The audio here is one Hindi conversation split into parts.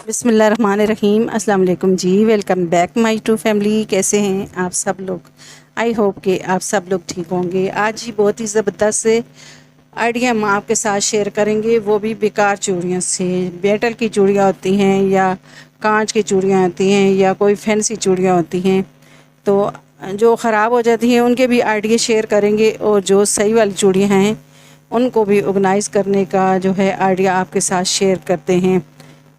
बिस्मिल्लाहिर्रहमानिर्रहीम अस्सलाम वालेकुम जी। Welcome back my to family. कैसे हैं आप सब लोग? आई होप कि आप सब लोग ठीक होंगे। आज ही बहुत ही ज़बरदस्त से आइडिया हम आपके साथ शेयर करेंगे, वो भी बेकार चूड़ियों से। मेटल की चूड़ियाँ होती हैं या कांच की चूड़ियाँ होती हैं या कोई फैंसी चूड़ियाँ होती हैं, तो जो ख़राब हो जाती हैं उनके भी आइडिया शेयर करेंगे, और जो सही वाली चूड़ियाँ हैं उनको भी ऑर्गेनाइज़ करने का जो है आइडिया आपके साथ शेयर करते हैं।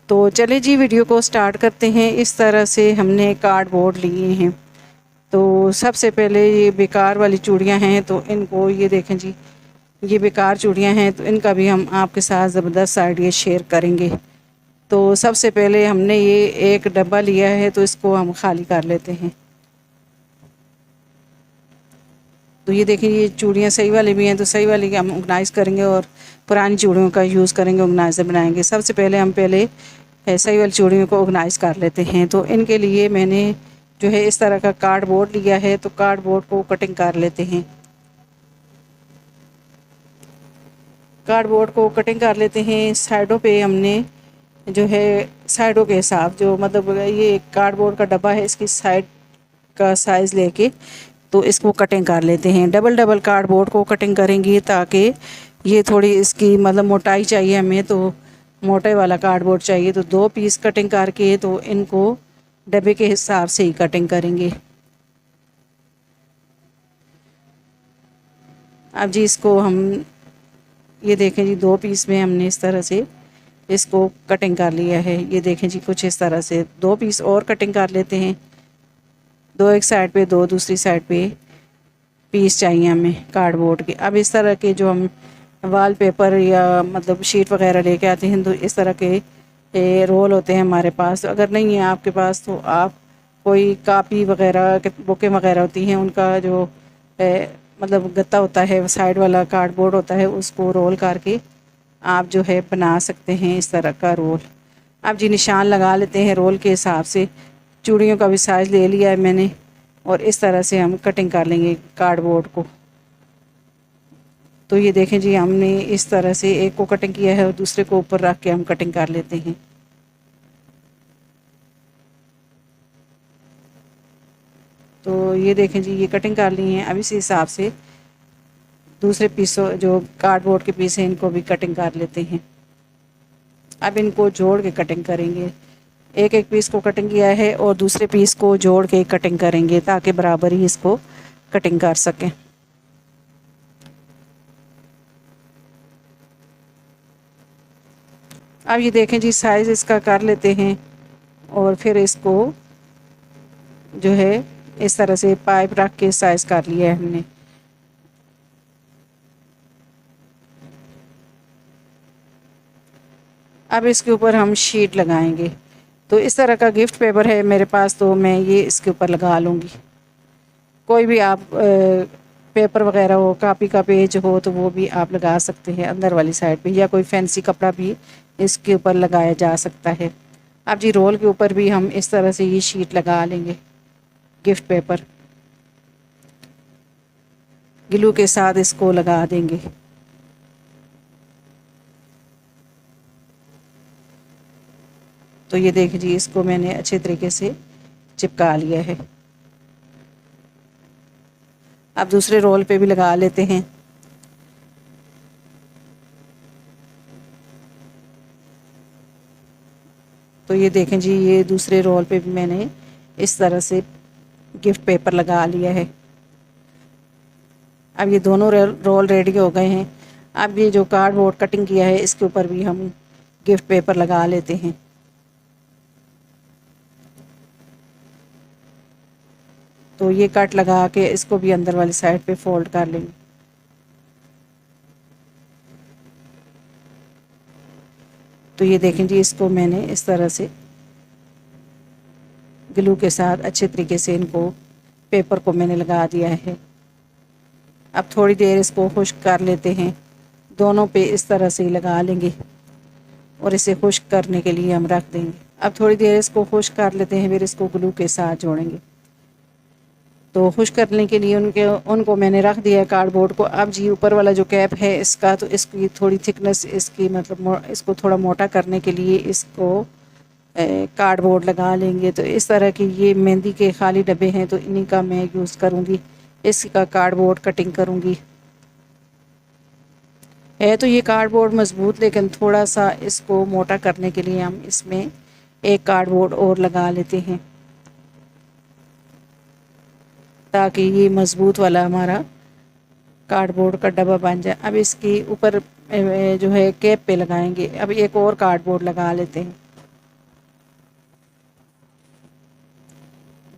तो चले जी वीडियो को स्टार्ट करते हैं। इस तरह से हमने कार्डबोर्ड लिए हैं। तो सबसे पहले ये बेकार वाली चूड़ियाँ हैं, तो इनको ये देखें जी, ये बेकार चूड़ियाँ हैं, तो इनका भी हम आपके साथ ज़बरदस्त आइडिया शेयर करेंगे। तो सबसे पहले हमने ये एक डब्बा लिया है, तो इसको हम खाली कर लेते हैं। तो ये देखिए, ये चूड़ियाँ सही वाली भी हैं, तो सही वाली हम ऑर्गेनाइज़ करेंगे और पुरानी चूड़ियों का यूज़ करेंगे, ऑर्गेनाइज़र बनाएंगे। सबसे पहले हम सही वाली चूड़ियों को ऑर्गेनाइज़ कर लेते हैं। तो इनके लिए मैंने जो है इस तरह का कार्डबोर्ड लिया है, तो कार्डबोर्ड को कटिंग कर लेते हैं। कार्डबोर्ड को कटिंग कर लेते हैं। साइडों पे हमने जो है साइडों के हिसाब, जो मतलब ये कार्डबोर्ड का डब्बा है, इसकी साइड का साइज़ लेके तो इसको कटिंग कर लेते हैं। डबल डबल कार्डबोर्ड को कटिंग करेंगे, ताकि ये थोड़ी इसकी मतलब मोटाई चाहिए हमें, तो मोटे वाला कार्डबोर्ड चाहिए, तो 2 पीस कटिंग करके तो इनको डब्बे के हिसाब से ही कटिंग करेंगे। अब जी इसको हम ये देखें जी, 2 पीस में हमने इस तरह से इसको कटिंग कर लिया है। ये देखें जी, कुछ इस तरह से 2 पीस और कटिंग कर लेते हैं। 2 एक साइड पे, 2 दूसरी साइड पे पीस चाहिए हमें कार्डबोर्ड के। अब इस तरह के जो हम वॉलपेपर या मतलब शीट वगैरह लेके आते हैं, तो इस तरह के रोल होते हैं हमारे पास। अगर नहीं है आपके पास, तो आप कोई कापी वगैरह बुकें वगैरह होती हैं, उनका जो मतलब गत्ता होता है, साइड वाला कार्डबोर्ड होता है, उसको रोल करके आप जो है बना सकते हैं इस तरह का रोल। आप जी निशान लगा लेते हैं रोल के हिसाब से। चूड़ियों का भी साइज़ ले लिया है मैंने, और इस तरह से हम कटिंग कर लेंगे कार्डबोर्ड को। तो ये देखें जी, हमने इस तरह से एक को कटिंग किया है और दूसरे को ऊपर रख के हम कटिंग कर लेते हैं। तो ये देखें जी, ये कटिंग कर ली है। अब इसी हिसाब से दूसरे पीसों, जो कार्डबोर्ड के पीस हैं, इनको भी कटिंग कर लेते हैं। अब इनको जोड़ के कटिंग करेंगे। एक एक पीस को कटिंग किया है और दूसरे पीस को जोड़ के कटिंग करेंगे, ताकि बराबर ही इसको कटिंग कर सकें। अब ये देखें जी, साइज़ इसका कर लेते हैं, और फिर इसको जो है इस तरह से पाइप रख के साइज़ कर लिया है हमने। अब इसके ऊपर हम शीट लगाएंगे। तो इस तरह का गिफ्ट पेपर है मेरे पास, तो मैं ये इसके ऊपर लगा लूँगी। कोई भी आप पेपर वगैरह हो, कापी का पेज हो, तो वो भी आप लगा सकते हैं अंदर वाली साइड पे, या कोई फैंसी कपड़ा भी इसके ऊपर लगाया जा सकता है। अब जी रोल के ऊपर भी हम इस तरह से ये शीट लगा लेंगे, गिफ्ट पेपर ग्लू के साथ इसको लगा देंगे। तो ये देख जी, इसको मैंने अच्छे तरीके से चिपका लिया है। अब दूसरे रोल पे भी लगा लेते हैं। तो ये देखें जी, ये दूसरे रोल पे भी मैंने इस तरह से गिफ्ट पेपर लगा लिया है। अब ये दोनों रोल रेडी हो गए हैं। अब ये जो कार्डबोर्ड कटिंग किया है, इसके ऊपर भी हम गिफ्ट पेपर लगा लेते हैं। तो ये कट लगा के इसको भी अंदर वाली साइड पे फोल्ड कर लेंगे। तो ये देखें जी, इसको मैंने इस तरह से ग्लू के साथ अच्छे तरीके से इनको पेपर को मैंने लगा दिया है। अब थोड़ी देर इसको खुश्क कर लेते हैं। दोनों पे इस तरह से ही लगा लेंगे और इसे खुश्क करने के लिए हम रख देंगे। अब थोड़ी देर इसको खुश्क कर लेते हैं, फिर इसको ग्लू के साथ जोड़ेंगे। तो खुश करने के लिए उनको मैंने रख दिया है कार्डबोर्ड को। अब जी ऊपर वाला जो कैप है इसका, तो इसकी थोड़ी थिकनेस, इसकी मतलब इसको थोड़ा मोटा करने के लिए इसको कार्डबोर्ड लगा लेंगे। तो इस तरह की ये मेहंदी के खाली डब्बे हैं, तो इन्हीं का मैं यूज़ करूँगी, इसका कार्डबोर्ड कटिंग करूँगी। है तो ये कार्डबोर्ड मज़बूत, लेकिन थोड़ा सा इसको मोटा करने के लिए हम इसमें एक कार्डबोर्ड और लगा लेते हैं, ताकि ये मज़बूत वाला हमारा कार्डबोर्ड का डब्बा बन जाए। अब इसके ऊपर जो है कैप पे लगाएंगे। अब एक और कार्डबोर्ड लगा लेते हैं,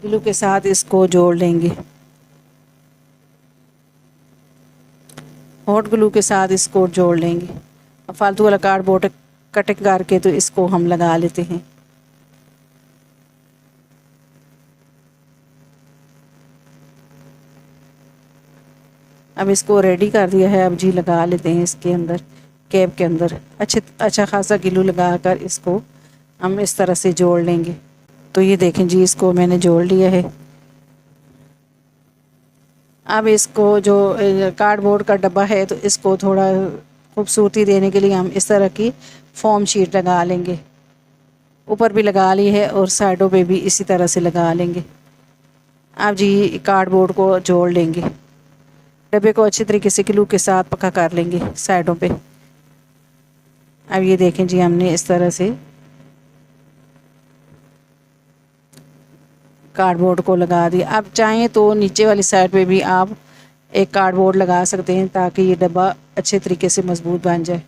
ग्लू के साथ इसको जोड़ लेंगे, हॉट ग्लू के साथ इसको जोड़ लेंगे। अब फालतू वाला कार्डबोर्ड कटिंग करके तो इसको हम लगा लेते हैं। अब इसको रेडी कर दिया है। अब जी लगा लेते हैं इसके अंदर, कैप के अंदर अच्छा खासा ग्लू लगाकर इसको हम इस तरह से जोड़ लेंगे। तो ये देखें जी, इसको मैंने जोड़ लिया है। अब इसको जो कार्डबोर्ड का डब्बा है, तो इसको थोड़ा खूबसूरती देने के लिए हम इस तरह की फोम शीट लगा लेंगे। ऊपर भी लगा ली है और साइडों पे भी इसी तरह से लगा लेंगे। अब जी कार्डबोर्ड को जोड़ लेंगे, डब्बे को अच्छी तरीके से ग्लू के साथ पक्का कर लेंगे साइडों पे। अब ये देखें जी, हमने इस तरह से कार्डबोर्ड को लगा दिया। अब चाहें तो नीचे वाली साइड पे भी आप एक कार्डबोर्ड लगा सकते हैं, ताकि ये डब्बा अच्छे तरीके से मज़बूत बन जाए।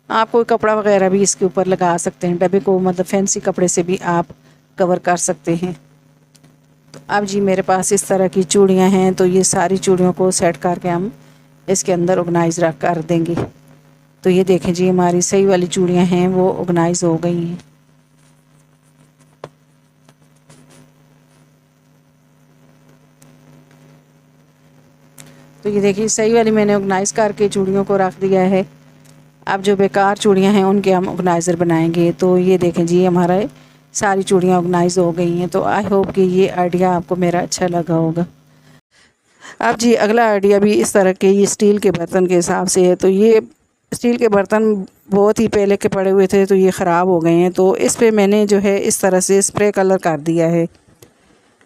आप कोई कपड़ा वगैरह भी इसके ऊपर लगा सकते हैं, डब्बे को मतलब फैंसी कपड़े से भी आप कवर कर सकते हैं। तो अब जी मेरे पास इस तरह की चूड़ियाँ हैं, तो ये सारी चूड़ियों को सेट करके हम इसके अंदर ऑर्गेनाइज रख कर देंगे। तो ये देखें जी, हमारी सही वाली चूड़ियाँ हैं वो ऑर्गेनाइज हो गई हैं। तो ये देखिए, सही वाली मैंने ऑर्गेनाइज करके चूड़ियों को रख दिया है। अब जो बेकार चूड़ियाँ हैं उनके हम ऑर्गेनाइज़र बनाएंगे। तो ये देखें जी, हमारा सारी चूड़ियाँ ऑर्गेनाइज हो गई हैं। तो आई होप कि ये आइडिया आपको मेरा अच्छा लगा होगा। अब जी अगला आइडिया भी इस तरह के ये स्टील के बर्तन के हिसाब से है। तो ये स्टील के बर्तन बहुत ही पहले के पड़े हुए थे, तो ये ख़राब हो गए हैं। तो इस पर मैंने जो है इस तरह से स्प्रे कलर कर दिया है,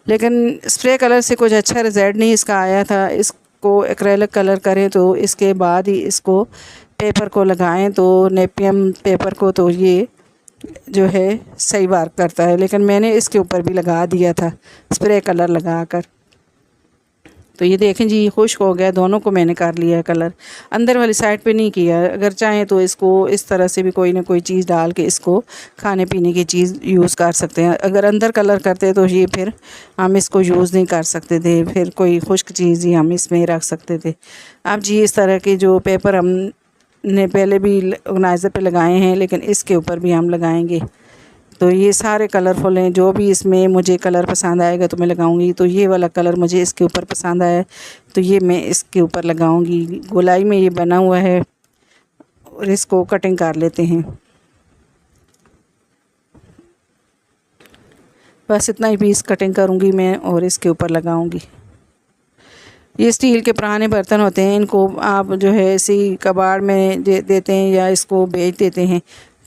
लेकिन स्प्रे कलर से कुछ अच्छा रिज़ल्ट नहीं इसका आया था। इसको एक्रेलिक कलर करें तो इसके बाद ही इसको पेपर को लगाएं, तो नेपियम पेपर को, तो ये जो है सही वर्क करता है। लेकिन मैंने इसके ऊपर भी लगा दिया था स्प्रे कलर लगाकर। तो ये देखें जी, खुश्क हो गया, दोनों को मैंने कर लिया है कलर। अंदर वाली साइड पे नहीं किया। अगर चाहें तो इसको इस तरह से भी कोई ना कोई चीज़ डाल के इसको खाने पीने की चीज़ यूज़ कर सकते हैं। अगर अंदर कलर करते तो ये फिर हम इसको यूज़ नहीं कर सकते थे, फिर कोई खुश्क चीज़ ही हम इसमें रख सकते थे। अब जी इस तरह के जो पेपर हमने पहले भी ऑर्गेनाइज़र पे लगाए हैं, लेकिन इसके ऊपर भी हम लगाएंगे। तो ये सारे कलरफुल हैं, जो भी इसमें मुझे कलर पसंद आएगा तो मैं लगाऊंगी। तो ये वाला कलर मुझे इसके ऊपर पसंद आया, तो ये मैं इसके ऊपर लगाऊंगी। गोलाई में ये बना हुआ है, और इसको कटिंग कर लेते हैं। बस इतना ही पीस कटिंग करूंगी मैं और इसके ऊपर लगाऊंगी। ये स्टील के पुराने बर्तन होते हैं, इनको आप जो है इसी कबाड़ में देते हैं या इसको बेच देते हैं,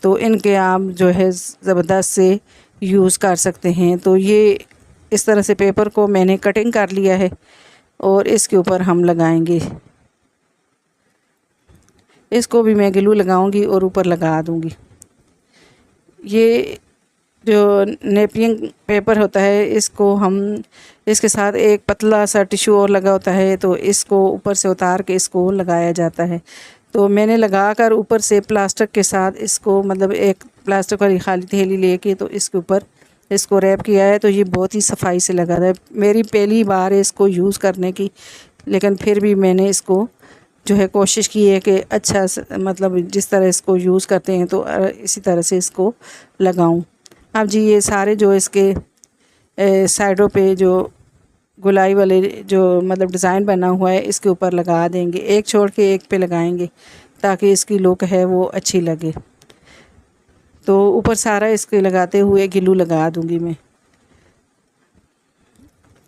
तो इनके आप जो है ज़बरदस्त से यूज़ कर सकते हैं। तो ये इस तरह से पेपर को मैंने कटिंग कर लिया है और इसके ऊपर हम लगाएंगे। इसको भी मैं ग्लू लगाऊंगी और ऊपर लगा दूंगी। ये जो नेपियन पेपर होता है, इसको हम इसके साथ एक पतला सा टिश्यू और लगा होता है, तो इसको ऊपर से उतार के इसको लगाया जाता है। तो मैंने लगाकर ऊपर से प्लास्टिक के साथ इसको, मतलब एक प्लास्टिक वाली खाली थैली लेके, तो इसके ऊपर इसको रैप किया है। तो ये बहुत ही सफाई से लगा था। मेरी पहली बार है इसको यूज़ करने की, लेकिन फिर भी मैंने इसको जो है कोशिश की है कि अच्छा मतलब जिस तरह इसको यूज़ करते हैं तो इसी तरह से इसको लगाऊं। अब जी ये सारे जो इसके साइडों पे जो गुलाई वाले जो मतलब डिज़ाइन बना हुआ है, इसके ऊपर लगा देंगे। एक छोड़ के एक पे लगाएंगे, ताकि इसकी लुक है वो अच्छी लगे। तो ऊपर सारा इसके लगाते हुए ग्लू लगा दूंगी मैं।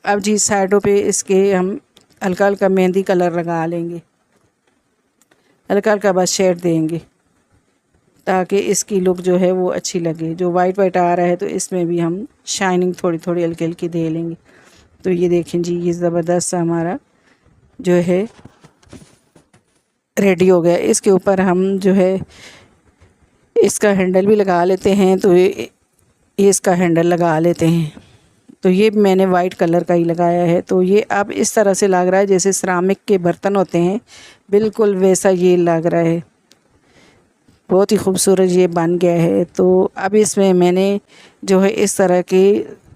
अब जी साइडों पे इसके हम हल्का हल्का मेहंदी कलर लगा लेंगे, हल्का हल्का बस शेड देंगे। ताकि इसकी लुक जो है वो अच्छी लगे। जो वाइट वाइट आ रहा है तो इसमें भी हम शाइनिंग थोड़ी थोड़ी हल्की हल्की दे लेंगे। तो ये देखें जी, ये ज़बरदस्त सा हमारा जो है रेडी हो गया। इसके ऊपर हम जो है इसका हैंडल भी लगा लेते हैं। तो ये इसका हैंडल लगा लेते हैं। तो ये मैंने वाइट कलर का ही लगाया है। तो ये अब इस तरह से लग रहा है जैसे सिरामिक के बर्तन होते हैं, बिल्कुल वैसा ये लग रहा है। बहुत ही खूबसूरत ये बन गया है। तो अब इसमें मैंने जो है इस तरह के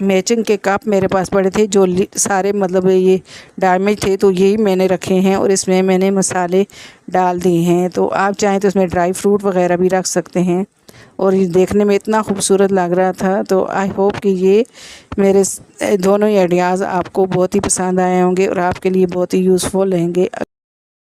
मैचिंग के कप मेरे पास पड़े थे, जो सारे मतलब ये डैमेज थे, तो यही मैंने रखे हैं और इसमें मैंने मसाले डाल दिए हैं। तो आप चाहें तो इसमें ड्राई फ्रूट वगैरह भी रख सकते हैं। और ये देखने में इतना खूबसूरत लग रहा था। तो आई होप कि ये मेरे दोनों ही आइडियाज़ आपको बहुत ही पसंद आए होंगे और आपके लिए बहुत ही यूज़फुल रहेंगे।